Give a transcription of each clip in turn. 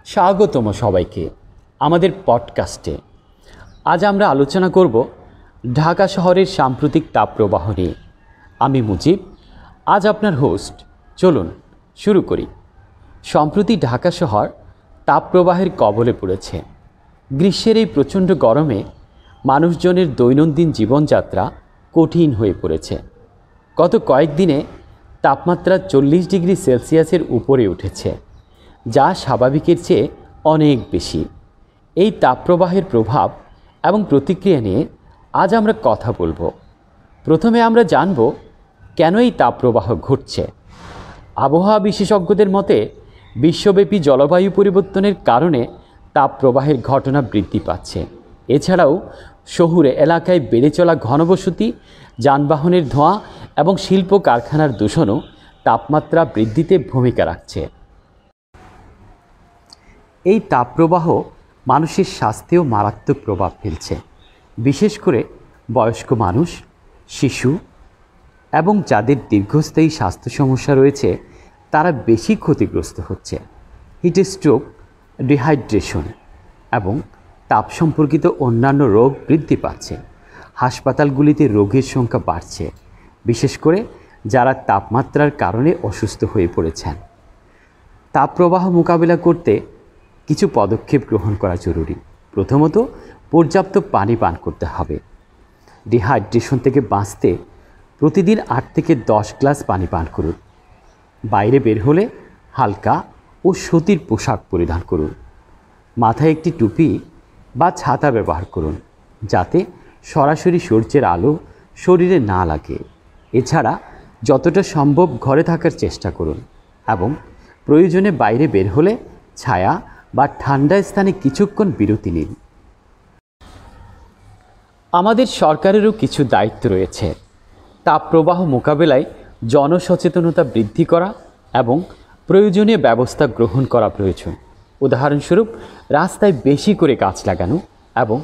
স্বাগতম সবাইকে আমাদের পডকাস্টে। আজ আমরা আলোচনা করব ঢাকা শহরের সাম্প্রতিক তাপপ্রবাহ নিয়ে। আমি মুজিব, আজ আপনার হোস্ট। চলুন শুরু করি। সম্প্রতি ঢাকা শহর তাপপ্রবাহের কবলে পড়েছে। গ্রীষ্মের এই প্রচণ্ড গরমে মানুষজনের দৈনন্দিন জীবনযাত্রা কঠিন হয়ে পড়েছে। গত কয়েকদিনে তাপমাত্রা 40 ডিগ্রি সেলসিয়াসের উপরে উঠেছে, যা স্বাভাবিকের চেয়ে অনেক বেশি। এই তাপপ্রবাহের প্রভাব এবং প্রতিক্রিয়া নিয়ে আজ আমরা কথা বলবো। প্রথমে আমরা জানব কেন এই তাপপ্রবাহ ঘটছে। আবহাওয়া বিশেষজ্ঞদের মতে বিশ্বব্যাপী জলবায়ু পরিবর্তনের কারণে তাপপ্রবাহের ঘটনা বৃদ্ধি পাচ্ছে। এছাড়াও শহুরে এলাকায় বেড়ে চলা ঘনবসতি, যানবাহনের ধোঁয়া এবং শিল্প কারখানার দূষণও তাপমাত্রা বৃদ্ধিতে ভূমিকা রাখছে। এই তাপপ্রবাহ মানুষের স্বাস্থ্যেও মারাত্মক প্রভাব ফেলছে। বিশেষ করে বয়স্ক মানুষ, শিশু এবং যাদের দীর্ঘস্থায়ী স্বাস্থ্য সমস্যা রয়েছে তারা বেশি ক্ষতিগ্রস্ত হচ্ছে। হিট স্ট্রোক, ডিহাইড্রেশন এবং তাপ সম্পর্কিত অন্যান্য রোগ বৃদ্ধি পাচ্ছে। হাসপাতালগুলিতে রোগীর সংখ্যা বাড়ছে, বিশেষ করে যারা তাপমাত্রার কারণে অসুস্থ হয়ে পড়েছেন। তাপপ্রবাহ মোকাবিলা করতে কিছু পদক্ষেপ গ্রহণ করা জরুরি। প্রথমত, পর্যাপ্ত পানি পান করতে হবে। ডিহাইড্রেশন থেকে বাঁচতে প্রতিদিন 8 থেকে 10 গ্লাস পানি পান করুন। বাইরে বের হলে হালকা ও সুতির পোশাক পরিধান করুন। মাথায় একটি টুপি বা ছাতা ব্যবহার করুন, যাতে সরাসরি সূর্যের আলো শরীরে না লাগে। এছাড়া যতটা সম্ভব ঘরে থাকার চেষ্টা করুন এবং প্রয়োজনে বাইরে বের হলে ছায়া বা ঠান্ডা স্থানে কিছুক্ষণ বিরতি নিন। আমাদের সরকারেরও কিছু দায়িত্ব রয়েছে। তাপপ্রবাহ মোকাবেলায় জনসচেতনতা বৃদ্ধি করা এবং প্রয়োজনীয় ব্যবস্থা গ্রহণ করা প্রয়োজন। উদাহরণস্বরূপ, রাস্তায় বেশি করে গাছ লাগানো এবং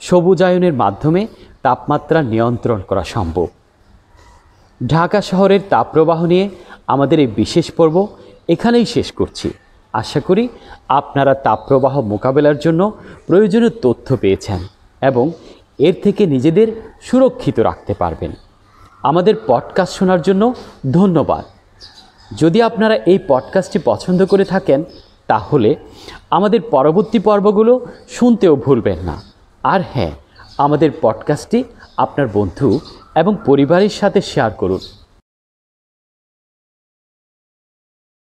সবুজায়নের মাধ্যমে তাপমাত্রা নিয়ন্ত্রণ করা সম্ভব। ঢাকা শহরের তাপপ্রবাহ নিয়ে আমাদের এই বিশেষ পর্ব এখানেই শেষ করছি। আশা করি আপনারা তাপপ্রবাহ মোকাবেলার জন্য প্রয়োজনীয় তথ্য পেয়েছেন এবং এর থেকে নিজেদের সুরক্ষিত রাখতে পারবেন। আমাদের পডকাস্ট শোনার জন্য ধন্যবাদ। যদি আপনারা এই পডকাস্টটি পছন্দ করে থাকেন তাহলে আমাদের পরবর্তী পর্বগুলো শুনতেও ভুলবেন না। আর হ্যাঁ, আমাদের পডকাস্টটি আপনার বন্ধু এবং পরিবারের সাথে শেয়ার করুন।